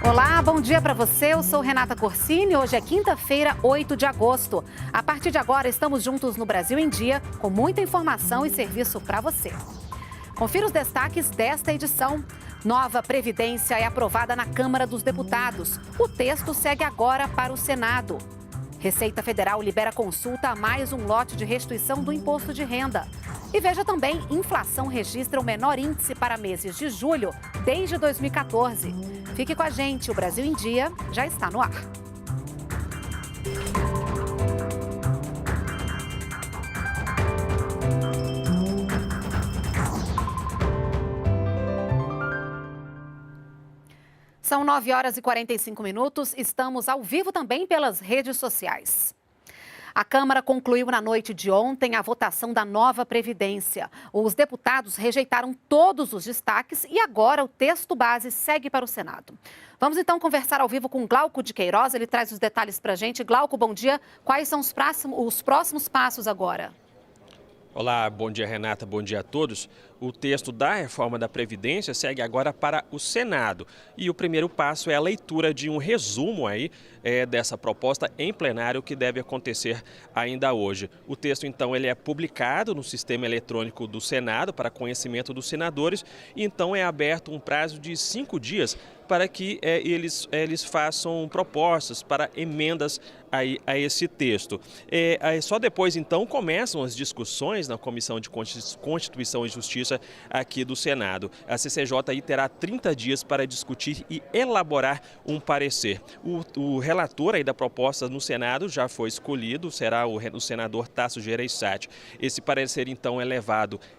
Olá, bom dia para você. Eu sou Renata Corsini. Hoje é quinta-feira, 8 de agosto. A partir de agora, estamos juntos no Brasil em Dia, com muita informação e serviço para você. Confira os destaques desta edição. Nova Previdência é aprovada na Câmara dos Deputados. O texto segue agora para o Senado. Receita Federal libera consulta a mais um lote de restituição do imposto de renda. E veja também, inflação registra o menor índice para meses de julho desde 2014. Fique com a gente, o Brasil em Dia já está no ar. São 9 horas e 45 minutos, estamos ao vivo também pelas redes sociais. A Câmara concluiu na noite de ontem a votação da nova Previdência. Os deputados rejeitaram todos os destaques e agora o texto base segue para o Senado. Vamos então conversar ao vivo com Glauco de Queiroz, ele traz os detalhes para a gente. Glauco, bom dia. Quais são os próximos passos agora? Olá, bom dia Renata, bom dia a todos. O texto da reforma da Previdência segue agora para o Senado. E o primeiro passo é a leitura de um resumo aí dessa proposta em plenário que deve acontecer ainda hoje. O texto, então, ele é publicado no sistema eletrônico do Senado para conhecimento dos senadores e então é aberto um prazo de 5 dias para que eles façam propostas para emendas a esse texto. Só depois, então, começam as discussões na Comissão de Constituição e Justiça aqui do Senado. A CCJ aí terá 30 dias para discutir e elaborar um parecer. O relator aí da proposta no Senado já foi escolhido, será o senador Tasso Gereissati. Esse parecer, então, é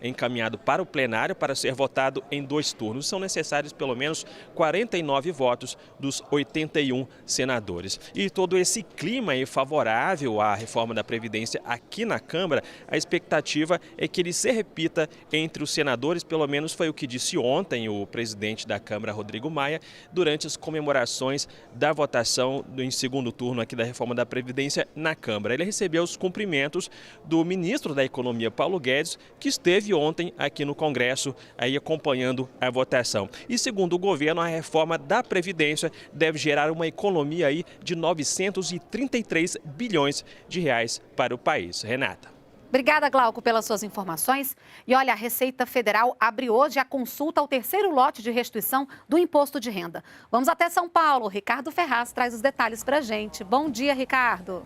encaminhado para o plenário para ser votado em 2 turnos. São necessários pelo menos 49 votos dos 81 senadores. E todo esse clima aí favorável à reforma da Previdência aqui na Câmara, a expectativa é que ele se repita entre os senadores, pelo menos foi o que disse ontem o presidente da Câmara, Rodrigo Maia, durante as comemorações da votação em segundo turno aqui da reforma da Previdência na Câmara. Ele recebeu os cumprimentos do ministro da Economia, Paulo Guedes, que esteve ontem aqui no Congresso aí acompanhando a votação. E segundo o governo, a reforma da Previdência deve gerar uma economia aí de 933 bilhões de reais para o país. Renata. Obrigada, Glauco, pelas suas informações. E olha, a Receita Federal abre hoje a consulta ao terceiro lote de restituição do imposto de renda. Vamos até São Paulo. Ricardo Ferraz traz os detalhes para a gente. Bom dia, Ricardo.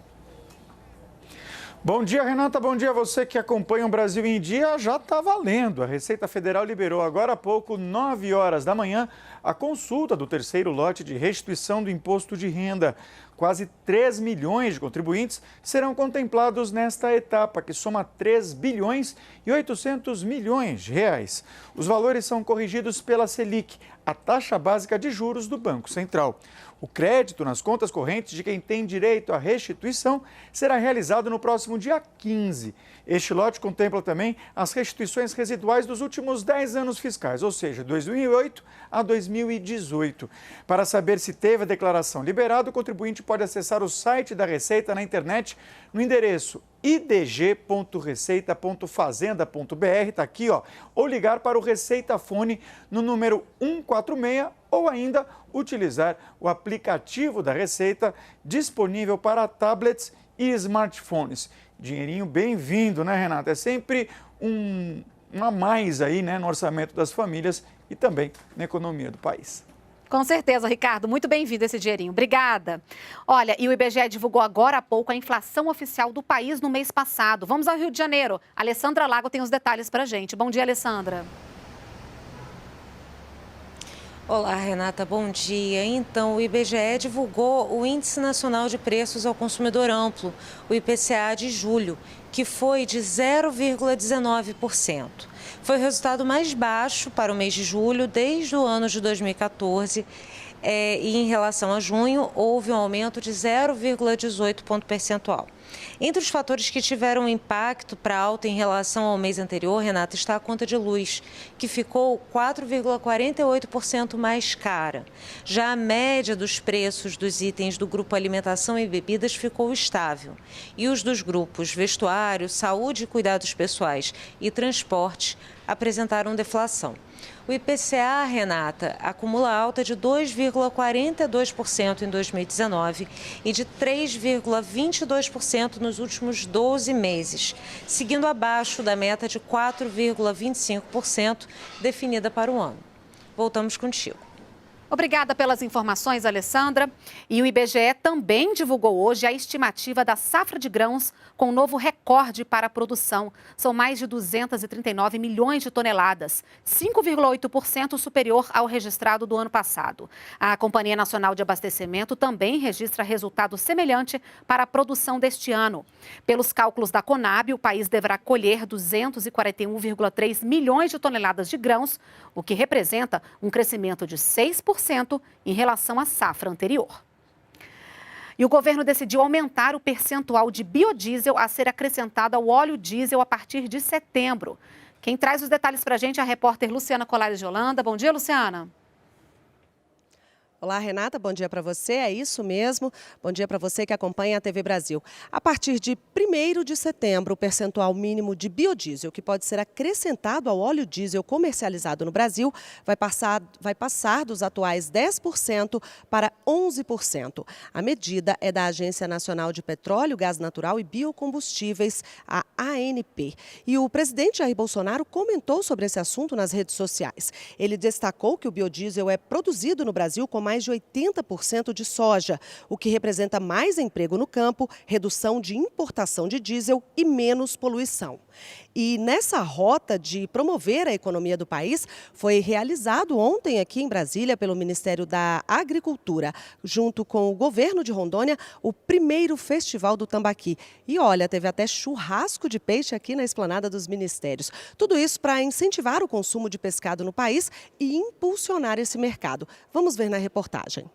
Bom dia, Renata. Bom dia a você que acompanha o Brasil em Dia. Já está valendo. A Receita Federal liberou agora há pouco, 9 horas da manhã, a consulta do terceiro lote de restituição do imposto de renda. Quase 3 milhões de contribuintes serão contemplados nesta etapa, que soma 3 bilhões e 800 milhões de reais. Os valores são corrigidos pela Selic, a taxa básica de juros do Banco Central. O crédito nas contas correntes de quem tem direito à restituição será realizado no próximo dia 15. Este lote contempla também as restituições residuais dos últimos 10 anos fiscais, ou seja, 2008 a 2018. Para saber se teve a declaração liberada, o contribuinte pode acessar o site da Receita na internet no endereço idg.receita.fazenda.br, está aqui, ou ligar para o Receita Fone no número 146 ou ainda utilizar o aplicativo da Receita disponível para tablets e smartphones. Dinheirinho bem-vindo, né, Renata? É sempre um a mais aí, né, no orçamento das famílias e também na economia do país. Com certeza, Ricardo. Muito bem-vindo esse dinheirinho. Obrigada. Olha, e o IBGE divulgou agora há pouco a inflação oficial do país no mês passado. Vamos ao Rio de Janeiro. A Alessandra Lago tem os detalhes para a gente. Bom dia, Alessandra. Olá, Renata, bom dia. Então, o IBGE divulgou o Índice Nacional de Preços ao Consumidor Amplo, o IPCA de julho, que foi de 0,19%. Foi o resultado mais baixo para o mês de julho desde o ano de 2014 e em relação a junho houve um aumento de 0,18 ponto percentual. Entre os fatores que tiveram impacto para alta em relação ao mês anterior, Renata, está a conta de luz, que ficou 4,48% mais cara. Já a média dos preços dos itens do grupo alimentação e bebidas ficou estável. E os dos grupos vestuário, saúde e cuidados pessoais e transporte apresentaram deflação. O IPCA, Renata, acumula alta de 2,42% em 2019 e de 3,22% nos últimos 12 meses, seguindo abaixo da meta de 4,25% definida para o ano. Voltamos contigo. Obrigada pelas informações, Alessandra. E o IBGE também divulgou hoje a estimativa da safra de grãos com um novo recorde para a produção. São mais de 239 milhões de toneladas, 5,8% superior ao registrado do ano passado. A Companhia Nacional de Abastecimento também registra resultado semelhante para a produção deste ano. Pelos cálculos da Conab, o país deverá colher 241,3 milhões de toneladas de grãos, o que representa um crescimento de 6% em relação à safra anterior. E o governo decidiu aumentar o percentual de biodiesel a ser acrescentado ao óleo diesel a partir de setembro. Quem traz os detalhes para a gente é a repórter Luciana Colares de Holanda. Bom dia, Luciana. Olá, Renata, bom dia para você, é isso mesmo. Bom dia para você que acompanha a TV Brasil. A partir de 1º de setembro, o percentual mínimo de biodiesel que pode ser acrescentado ao óleo diesel comercializado no Brasil vai passar dos atuais 10% para 11%. A medida é da Agência Nacional de Petróleo, Gás Natural e Biocombustíveis, a ANP. E o presidente Jair Bolsonaro comentou sobre esse assunto nas redes sociais. Ele destacou que o biodiesel é produzido no Brasil com mais de 80% de soja, o que representa mais emprego no campo, redução de importação de diesel e menos poluição. E nessa rota de promover a economia do país, foi realizado ontem aqui em Brasília pelo Ministério da Agricultura, junto com o governo de Rondônia, o primeiro Festival do Tambaqui. E olha, teve até churrasco de peixe aqui na esplanada dos ministérios. Tudo isso para incentivar o consumo de pescado no país e impulsionar esse mercado. Vamos ver na reportagem.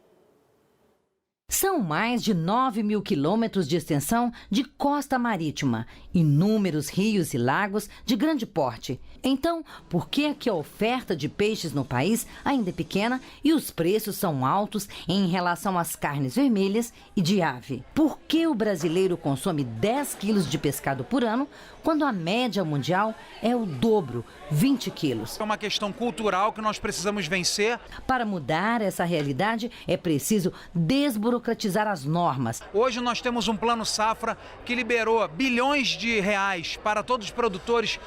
São mais de 9 mil quilômetros de extensão de costa marítima, inúmeros rios e lagos de grande porte. Então, por que é que a oferta de peixes no país ainda é pequena e os preços são altos em relação às carnes vermelhas e de ave? Por que o brasileiro consome 10 quilos de pescado por ano, quando a média mundial é o dobro, 20 quilos? É uma questão cultural que nós precisamos vencer. Para mudar essa realidade, é preciso desburocratizar as normas. Hoje nós temos um plano safra que liberou bilhões de reais para todos os produtores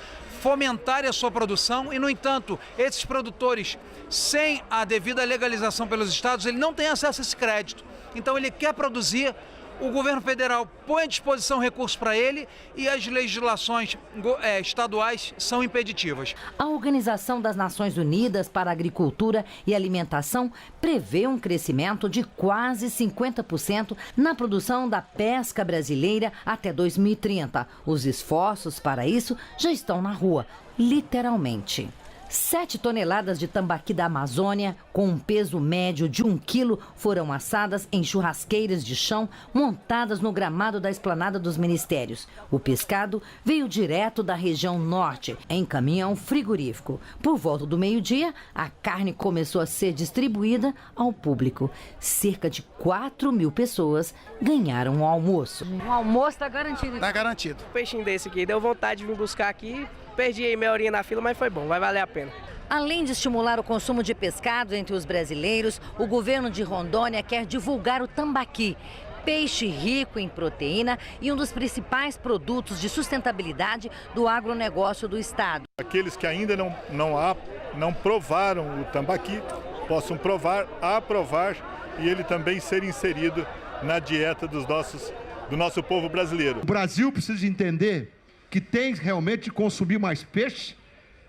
fomentarem a sua produção e, no entanto, esses produtores, sem a devida legalização pelos estados, ele não tem acesso a esse crédito. Então ele quer produzir, o governo federal põe à disposição recursos para ele e as legislações estaduais são impeditivas. A Organização das Nações Unidas para a Agricultura e Alimentação prevê um crescimento de quase 50% na produção da pesca brasileira até 2030. Os esforços para isso já estão na rua, literalmente. 7 toneladas de tambaqui da Amazônia, com um peso médio de 1 quilo, foram assadas em churrasqueiras de chão montadas no gramado da esplanada dos ministérios. O pescado veio direto da região norte, em caminhão frigorífico. Por volta do meio-dia, a carne começou a ser distribuída ao público. Cerca de 4 mil pessoas ganharam o almoço. O almoço está garantido? Está garantido. Um peixinho desse aqui, deu vontade de vir buscar aqui. Perdi aí meia horinha na fila, mas foi bom, vai valer a pena. Além de estimular o consumo de pescado entre os brasileiros, o governo de Rondônia quer divulgar o tambaqui, peixe rico em proteína e um dos principais produtos de sustentabilidade do agronegócio do estado. Aqueles que ainda não provaram o tambaqui possam provar, aprovar e ele também ser inserido na dieta do nosso povo brasileiro. O Brasil precisa entender que tem realmente de consumir mais peixe.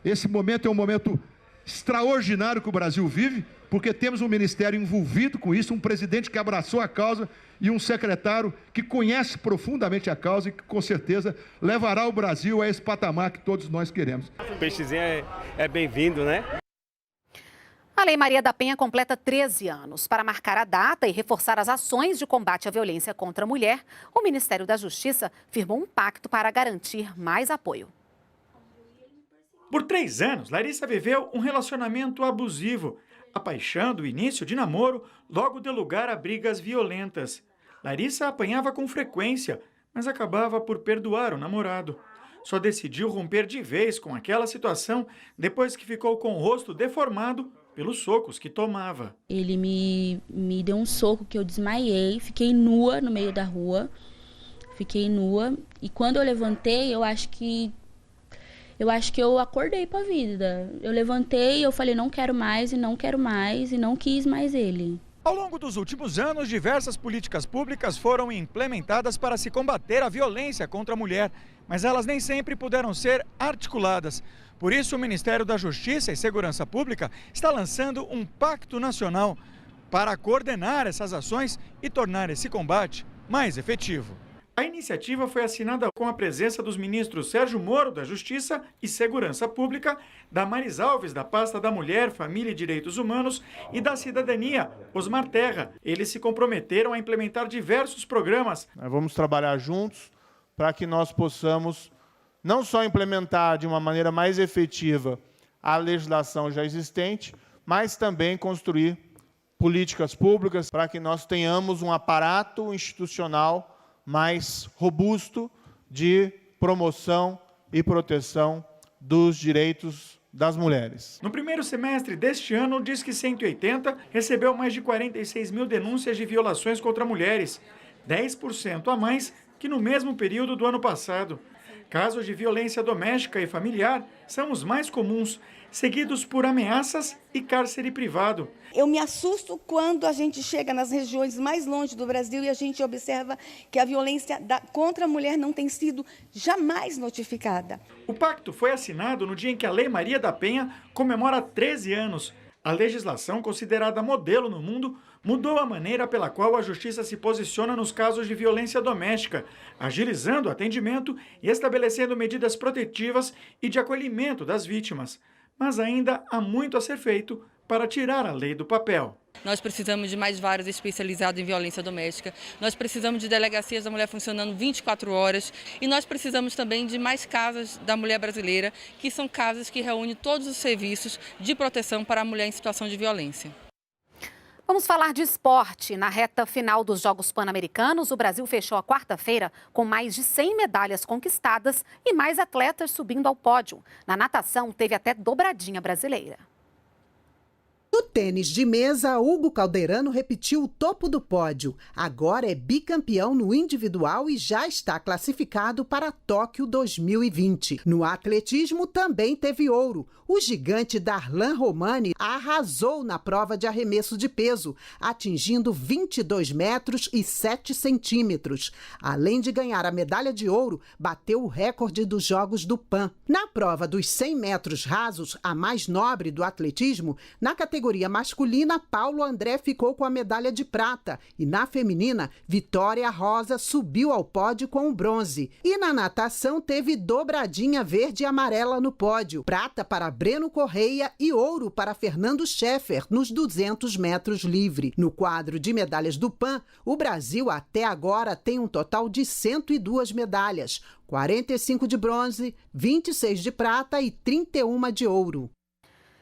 Esse momento é um momento extraordinário que o Brasil vive, porque temos um ministério envolvido com isso, um presidente que abraçou a causa e um secretário que conhece profundamente a causa e que com certeza levará o Brasil a esse patamar que todos nós queremos. O peixezinho é bem-vindo, né? A Lei Maria da Penha completa 13 anos. Para marcar a data e reforçar as ações de combate à violência contra a mulher, o Ministério da Justiça firmou um pacto para garantir mais apoio. Por 3 anos, Larissa viveu um relacionamento abusivo. A paixão do início de namoro logo deu lugar a brigas violentas. Larissa apanhava com frequência, mas acabava por perdoar o namorado. só decidiu romper de vez com aquela situação depois que ficou com o rosto deformado pelos socos que tomava. Ele me deu um soco que eu desmaiei, fiquei nua no meio da rua, e quando eu levantei, eu acho que eu acordei para a vida. Eu levantei, eu falei não quero mais, e não quis mais ele. Ao longo dos últimos anos, diversas políticas públicas foram implementadas para se combater a violência contra a mulher, mas elas nem sempre puderam ser articuladas. Por isso, o Ministério da Justiça e Segurança Pública está lançando um pacto nacional para coordenar essas ações e tornar esse combate mais efetivo. A iniciativa foi assinada com a presença dos ministros Sérgio Moro, da Justiça e Segurança Pública, Damares Alves, da pasta da Mulher, Família e Direitos Humanos, e da Cidadania, Osmar Terra. Eles se comprometeram a implementar diversos programas. Nós vamos trabalhar juntos para que nós possamos não só implementar de uma maneira mais efetiva a legislação já existente, mas também construir políticas públicas para que nós tenhamos um aparato institucional mais robusto de promoção e proteção dos direitos das mulheres. No primeiro semestre deste ano, o Disque 180 recebeu mais de 46 mil denúncias de violações contra mulheres, 10% a mais que no mesmo período do ano passado. Casos de violência doméstica e familiar são os mais comuns, seguidos por ameaças e cárcere privado. Eu me assusto quando a gente chega nas regiões mais longe do Brasil e a gente observa que a violência contra a mulher não tem sido jamais notificada. O pacto foi assinado no dia em que a Lei Maria da Penha comemora 13 anos. A legislação, considerada modelo no mundo, mudou a maneira pela qual a Justiça se posiciona nos casos de violência doméstica, agilizando o atendimento e estabelecendo medidas protetivas e de acolhimento das vítimas. Mas ainda há muito a ser feito para tirar a lei do papel. Nós precisamos de mais varas especializadas em violência doméstica, nós precisamos de delegacias da mulher funcionando 24 horas e nós precisamos também de mais casas da mulher brasileira, que são casas que reúnem todos os serviços de proteção para a mulher em situação de violência. Vamos falar de esporte. Na reta final dos Jogos Pan-Americanos, o Brasil fechou a quarta-feira com mais de 100 medalhas conquistadas e mais atletas subindo ao pódio. Na natação, teve até dobradinha brasileira. No tênis de mesa, Hugo Calderano repetiu o topo do pódio. Agora é bicampeão no individual e já está classificado para Tóquio 2020. No atletismo também teve ouro. O gigante Darlan Romani arrasou na prova de arremesso de peso, atingindo 22 metros e 7 centímetros. Além de ganhar a medalha de ouro, bateu o recorde dos Jogos do Pan. Na prova dos 100 metros rasos, a mais nobre do atletismo, na categoria masculina, Paulo André ficou com a medalha de prata e na feminina, Vitória Rosa subiu ao pódio com o bronze. E na natação teve dobradinha verde e amarela no pódio, prata para Breno Correia e ouro para Fernando Scheffer nos 200 metros livre. No quadro de medalhas do PAN, o Brasil até agora tem um total de 102 medalhas, 45 de bronze, 26 de prata e 31 de ouro.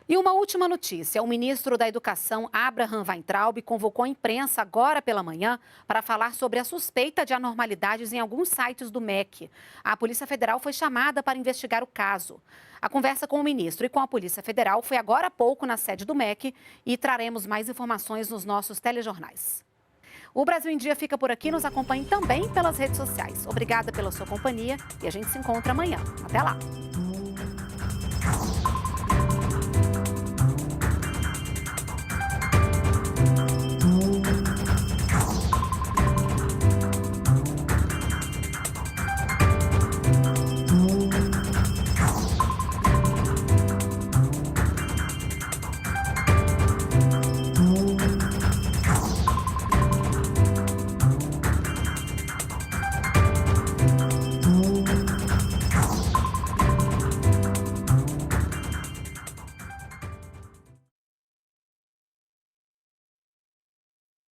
E uma última notícia, o ministro da Educação, Abraham Weintraub, convocou a imprensa agora pela manhã para falar sobre a suspeita de anormalidades em alguns sites do MEC. A Polícia Federal foi chamada para investigar o caso. A conversa com o ministro e com a Polícia Federal foi agora há pouco na sede do MEC e traremos mais informações nos nossos telejornais. O Brasil em Dia fica por aqui, nos acompanhe também pelas redes sociais. Obrigada pela sua companhia e a gente se encontra amanhã. Até lá!